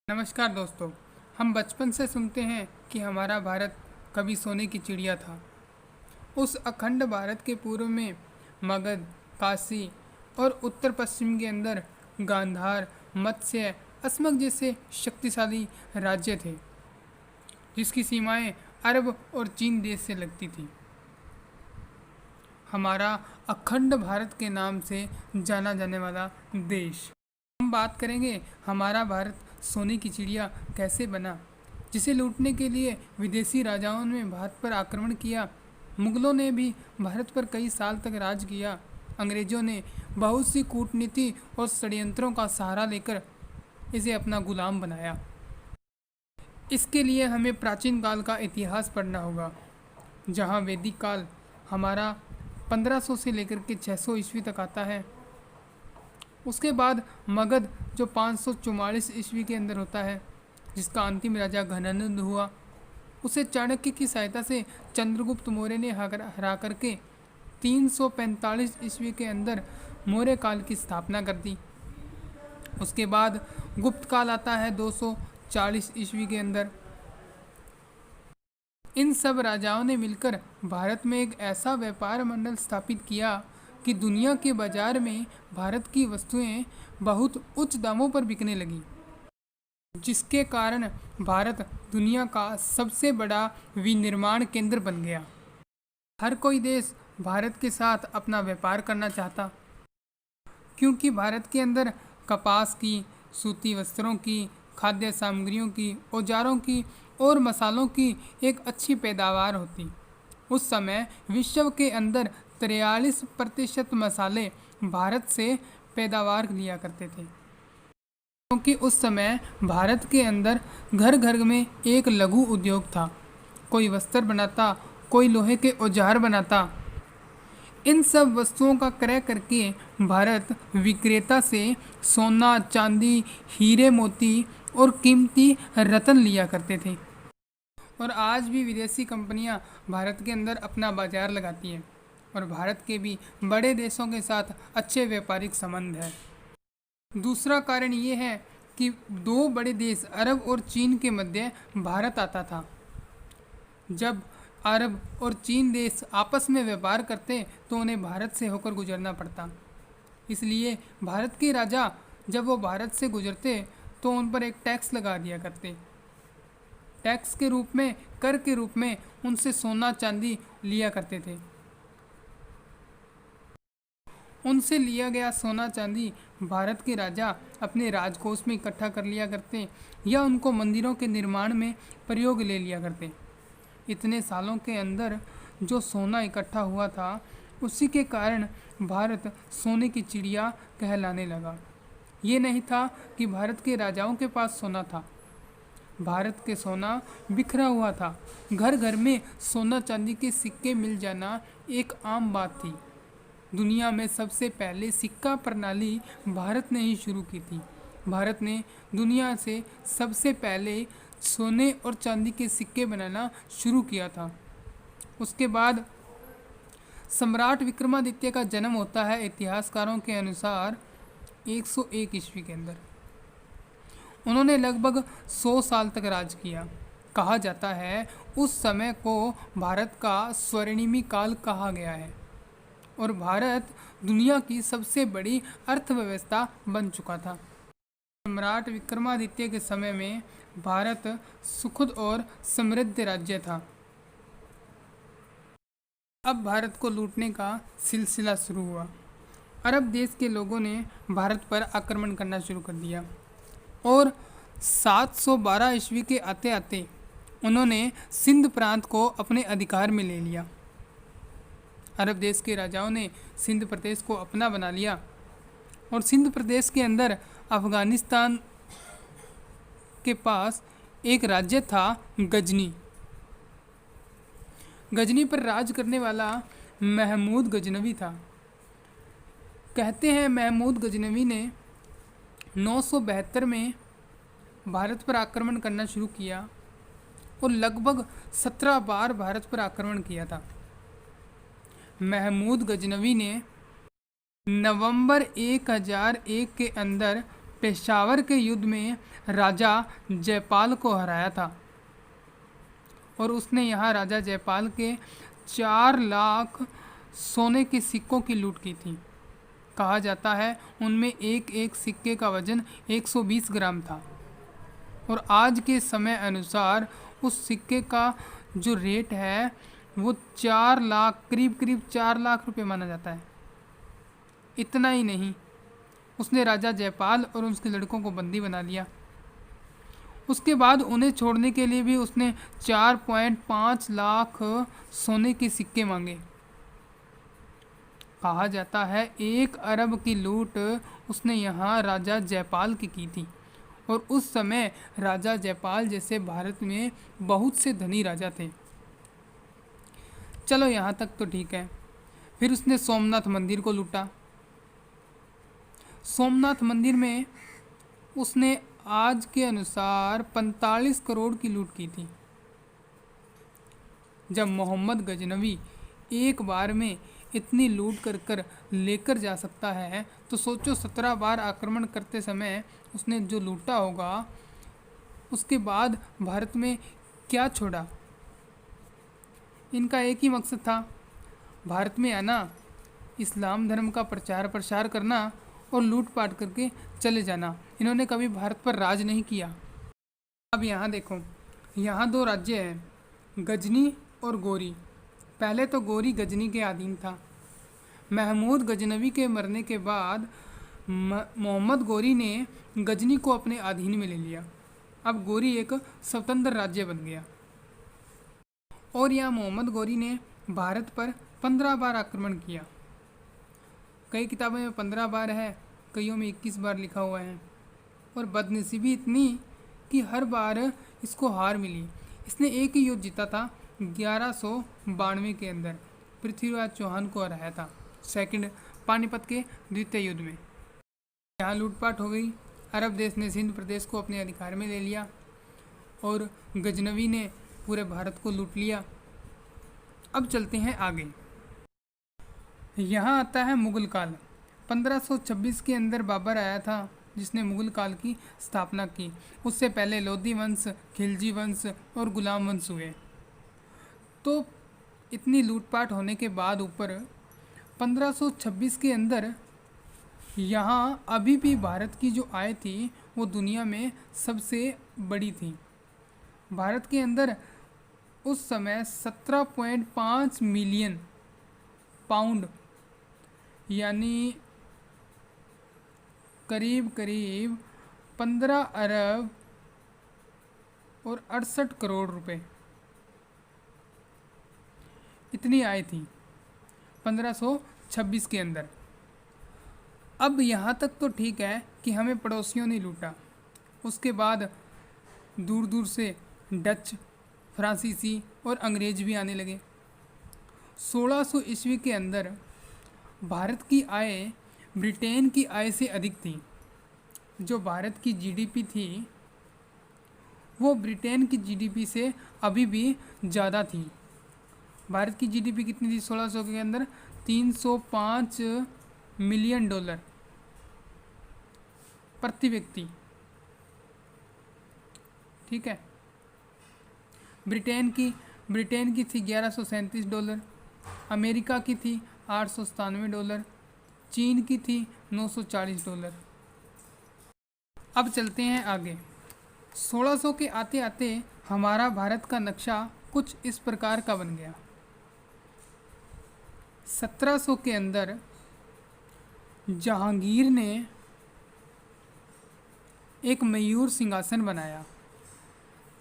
नमस्कार दोस्तों। हम बचपन से सुनते हैं कि हमारा भारत कभी सोने की चिड़िया था। उस अखंड भारत के पूर्व में मगध, काशी और उत्तर पश्चिम के अंदर गांधार, मत्स्य, अस्मक जैसे शक्तिशाली राज्य थे, जिसकी सीमाएं अरब और चीन देश से लगती थी। हमारा अखंड भारत के नाम से जाना जाने वाला देश। हम बात करेंगे हमारा भारत सोने की चिड़िया कैसे बना, जिसे लूटने के लिए विदेशी राजाओं ने भारत पर आक्रमण किया। मुगलों ने भी भारत पर कई साल तक राज किया। अंग्रेजों ने बहुत सी कूटनीति और षड्यंत्रों का सहारा लेकर इसे अपना गुलाम बनाया। इसके लिए हमें प्राचीन काल का इतिहास पढ़ना होगा, जहाँ वैदिक काल हमारा 1500 से लेकर के 600 ईस्वी तक आता है। उसके बाद मगध जो 544 ईस्वी के अंदर होता है, जिसका अंतिम राजा घनानंद हुआ। उसे चाणक्य की सहायता से चंद्रगुप्त मौर्य ने हरा करके 345 ईस्वी के अंदर मौर्य काल की स्थापना कर दी। उसके बाद गुप्त काल आता है 240 ईस्वी के अंदर। इन सब राजाओं ने मिलकर भारत में एक ऐसा व्यापार मंडल स्थापित किया कि दुनिया के बाजार में भारत की वस्तुएं बहुत उच्च दामों पर बिकने लगी, जिसके कारण भारत दुनिया का सबसे बड़ा विनिर्माण केंद्र बन गया। हर कोई देश भारत के साथ अपना व्यापार करना चाहता, क्योंकि भारत के अंदर कपास की, सूती वस्त्रों की, खाद्य सामग्रियों की, औजारों की और मसालों की एक अच्छी पैदावार होती। उस समय विश्व के अंदर 43% मसाले भारत से पैदावार लिया करते थे, क्योंकि उस समय भारत के अंदर घर घर में एक लघु उद्योग था। कोई वस्त्र बनाता, कोई लोहे के औजार बनाता। इन सब वस्तुओं का क्रय करके भारत विक्रेता से सोना, चांदी, हीरे मोती और कीमती रत्न लिया करते थे। और आज भी विदेशी कंपनियां भारत के अंदर अपना बाजार लगाती हैं और भारत के भी बड़े देशों के साथ अच्छे व्यापारिक संबंध हैं। दूसरा कारण ये है कि दो बड़े देश अरब और चीन के मध्य भारत आता था। जब अरब और चीन देश आपस में व्यापार करते तो उन्हें भारत से होकर गुजरना पड़ता। इसलिए भारत के राजा जब वो भारत से गुजरते तो उन पर एक टैक्स लगा दिया करते। टैक्स के रूप में, कर के रूप में उनसे सोना चांदी लिया करते थे। उनसे लिया गया सोना चांदी भारत के राजा अपने राजकोष में इकट्ठा कर लिया करते या उनको मंदिरों के निर्माण में प्रयोग ले लिया करते। इतने सालों के अंदर जो सोना इकट्ठा हुआ था, उसी के कारण भारत सोने की चिड़िया कहलाने लगा। ये नहीं था कि भारत के राजाओं के पास सोना था, भारत के सोना बिखरा हुआ था। घर घर में सोना चांदी के सिक्के मिल जाना एक आम बात थी। दुनिया में सबसे पहले सिक्का प्रणाली भारत ने ही शुरू की थी। भारत ने दुनिया से सबसे पहले सोने और चांदी के सिक्के बनाना शुरू किया था। उसके बाद सम्राट विक्रमादित्य का जन्म होता है इतिहासकारों के अनुसार 101 ईस्वी के अंदर। उन्होंने लगभग 100 साल तक राज किया। कहा जाता है उस समय को भारत का स्वर्णिमी काल कहा गया है और भारत दुनिया की सबसे बड़ी अर्थव्यवस्था बन चुका था। सम्राट विक्रमादित्य के समय में भारत सुखद और समृद्ध राज्य था। अब भारत को लूटने का सिलसिला शुरू हुआ। अरब देश के लोगों ने भारत पर आक्रमण करना शुरू कर दिया और 712 ईस्वी के आते आते उन्होंने सिंध प्रांत को अपने अधिकार में ले लिया। अरब देश के राजाओं ने सिंध प्रदेश को अपना बना लिया और सिंध प्रदेश के अंदर अफगानिस्तान के पास एक राज्य था गजनी। गजनी पर राज करने वाला महमूद गजनवी था। कहते हैं महमूद गजनवी ने 972 में भारत पर आक्रमण करना शुरू किया और लगभग 17 बार भारत पर आक्रमण किया था। महमूद गजनवी ने नवंबर 1001 के अंदर पेशावर के युद्ध में राजा जयपाल को हराया था और उसने यहाँ राजा जयपाल के 4 लाख सोने के सिक्कों की लूट की थी। कहा जाता है उनमें एक एक सिक्के का वजन 120 ग्राम था और आज के समय अनुसार उस सिक्के का जो रेट है वो 4 लाख, करीब करीब 4 लाख रुपए माना जाता है। इतना ही नहीं, उसने राजा जयपाल और उसके लड़कों को बंदी बना लिया। उसके बाद उन्हें छोड़ने के लिए भी उसने 4.5 लाख सोने के सिक्के मांगे। कहा जाता है 1 अरब की लूट उसने यहाँ राजा जयपाल की थी और उस समय राजा जयपाल जैसे भारत में बहुत से धनी राजा थे। चलो यहाँ तक तो ठीक है। फिर उसने सोमनाथ मंदिर को लूटा। सोमनाथ मंदिर में उसने आज के अनुसार 45 करोड़ की लूट की थी। जब मोहम्मद गजनवी एक बार में इतनी लूट कर कर लेकर जा सकता है तो सोचो 17 बार आक्रमण करते समय उसने जो लूटा होगा, उसके बाद भारत में क्या छोड़ा। इनका एक ही मकसद था, भारत में आना, इस्लाम धर्म का प्रचार प्रसार करना और लूटपाट करके चले जाना। इन्होंने कभी भारत पर राज नहीं किया। अब यहाँ देखो, यहाँ 2 राज्य हैं, गजनी और गोरी। पहले तो गोरी गजनी के अधीन था। महमूद गजनवी के मरने के बाद मोहम्मद गोरी ने गजनी को अपने अधीन में ले लिया। अब गोरी एक स्वतंत्र राज्य बन गया और यहाँ मोहम्मद गोरी ने भारत पर 15 बार आक्रमण किया। कई किताबों में 15 बार है, कईयों में 21 बार लिखा हुआ है। और बदनसीबी इतनी कि हर बार इसको हार मिली। इसने एक ही युद्ध जीता था 1192 के अंदर, पृथ्वीराज चौहान को हराया था सेकंड पानीपत के द्वितीय युद्ध में। यहाँ लूटपाट हो गई। अरब देश ने सिंध प्रदेश को अपने अधिकार में ले लिया और गजनवी ने पूरे भारत को लूट लिया। अब चलते हैं आगे। यहाँ आता है मुगल काल। 1526 के अंदर बाबर आया था जिसने मुगल काल की स्थापना की। उससे पहले लोधी वंश, खिलजी वंश और गुलाम वंश हुए। तो इतनी लूटपाट होने के बाद ऊपर 1526 के अंदर यहाँ अभी भी भारत की जो आय थी वो दुनिया में सबसे बड़ी थी। भारत के अंदर उस समय 17.5 मिलियन पाउंड यानी करीब करीब 15 अरब और 68 करोड़ रुपए इतनी आय थी 1526 के अंदर। अब यहाँ तक तो ठीक है कि हमें पड़ोसियों ने लूटा। उसके बाद दूर दूर से डच, फ्रांसीसी और अंग्रेज भी आने लगे। 1600 ईस्वी के अंदर भारत की आय ब्रिटेन की आय से अधिक थी। जो भारत की जीडीपी थी वो ब्रिटेन की जीडीपी से अभी भी ज़्यादा थी। भारत की जीडीपी कितनी थी 1600 के अंदर? 305 मिलियन डॉलर प्रति व्यक्ति। ठीक है। ब्रिटेन की थी 1137 डॉलर, अमेरिका की थी 897 डॉलर, चीन की थी 940 डॉलर। अब चलते हैं आगे। 1600 के आते आते हमारा भारत का नक्शा कुछ इस प्रकार का बन गया। 1700 के अंदर जहांगीर ने एक मयूर सिंहासन बनाया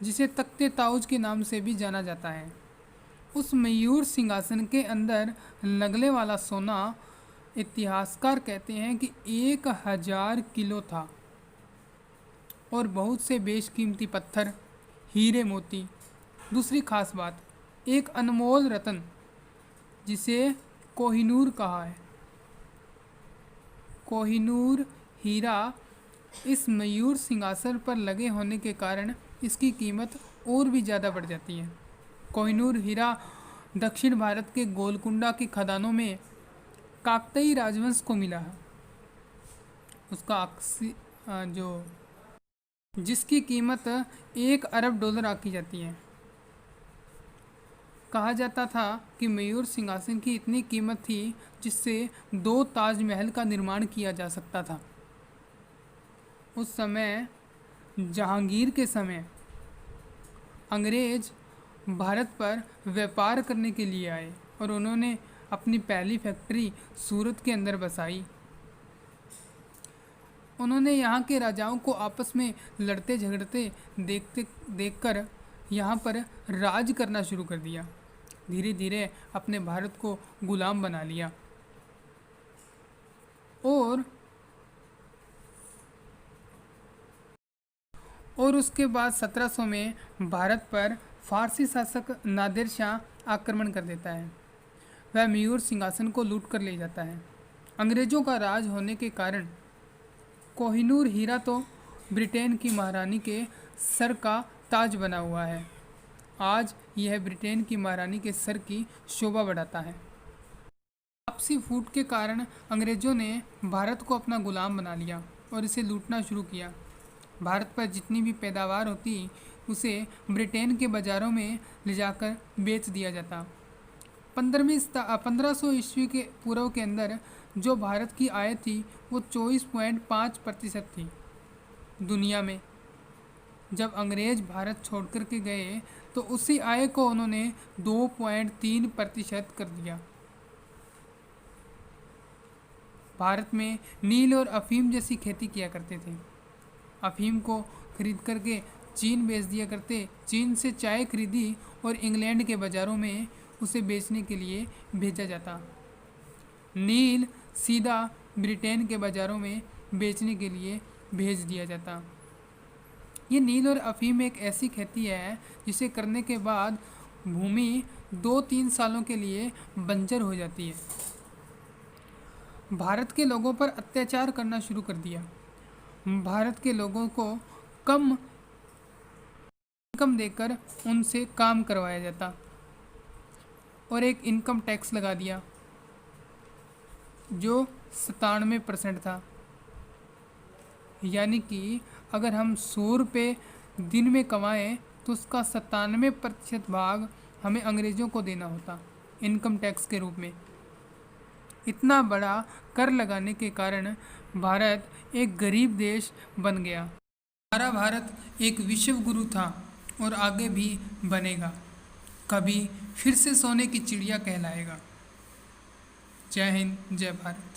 जिसे तख्ते ताउज के नाम से भी जाना जाता है। उस मयूर सिंहासन के अंदर लगने वाला सोना इतिहासकार कहते हैं कि 1000 किलो था और बहुत से बेशकीमती पत्थर, हीरे मोती। दूसरी खास बात, एक अनमोल रत्न जिसे कोहिनूर कहा है, कोहिनूर हीरा इस मयूर सिंहासन पर लगे होने के कारण इसकी कीमत और भी ज़्यादा बढ़ जाती है। कोहिनूर हीरा दक्षिण भारत के गोलकुंडा के खदानों में काकतीय राजवंश को मिला है। उसका जो जिसकी कीमत 1 अरब डॉलर आकी जाती है। कहा जाता था कि मयूर सिंहासन की इतनी कीमत थी जिससे 2 ताजमहल का निर्माण किया जा सकता था। उस समय जहांगीर के समय अंग्रेज भारत पर व्यापार करने के लिए आए और उन्होंने अपनी पहली फैक्ट्री सूरत के अंदर बसाई। उन्होंने यहाँ के राजाओं को आपस में लड़ते झगड़ते देखकर यहाँ पर राज करना शुरू कर दिया। धीरे धीरे अपने भारत को गुलाम बना लिया और उसके बाद 1700 में भारत पर फारसी शासक नादिर शाह आक्रमण कर देता है। वह मयूर सिंहासन को लूट कर ले जाता है। अंग्रेज़ों का राज होने के कारण कोहिनूर हीरा तो ब्रिटेन की महारानी के सर का ताज बना हुआ है। आज यह ब्रिटेन की महारानी के सर की शोभा बढ़ाता है। आपसी फूट के कारण अंग्रेज़ों ने भारत को अपना गुलाम बना लिया और इसे लूटना शुरू किया। भारत पर जितनी भी पैदावार होती उसे ब्रिटेन के बाज़ारों में ले जाकर बेच दिया जाता। 1500 ईस्वी के पूर्व के अंदर जो भारत की आय थी वो 24.5% थी दुनिया में। जब अंग्रेज भारत छोड़ कर के गए तो उसी आय को उन्होंने 2.3% कर दिया। भारत में नील और अफीम जैसी खेती किया करते थे। अफीम को खरीद करके चीन बेच दिया करते। चीन से चाय खरीदी और इंग्लैंड के बाज़ारों में उसे बेचने के लिए भेजा जाता। नील सीधा ब्रिटेन के बाज़ारों में बेचने के लिए भेज दिया जाता। ये नील और अफीम एक ऐसी खेती है जिसे करने के बाद भूमि 2-3 सालों के लिए बंजर हो जाती है। भारत के लोगों पर अत्याचार करना शुरू कर दिया। भारत के लोगों को कम इनकम देकर उनसे काम करवाया जाता और एक इनकम टैक्स लगा दिया जो 97% था। यानी कि अगर हम 100 रुपये दिन में कमाएं तो उसका 97% भाग हमें अंग्रेज़ों को देना होता इनकम टैक्स के रूप में। इतना बड़ा कर लगाने के कारण भारत एक गरीब देश बन गया। हमारा भारत एक विश्व गुरु था और आगे भी बनेगा। कभी फिर से सोने की चिड़िया कहलाएगा। जय हिंद, जय भारत।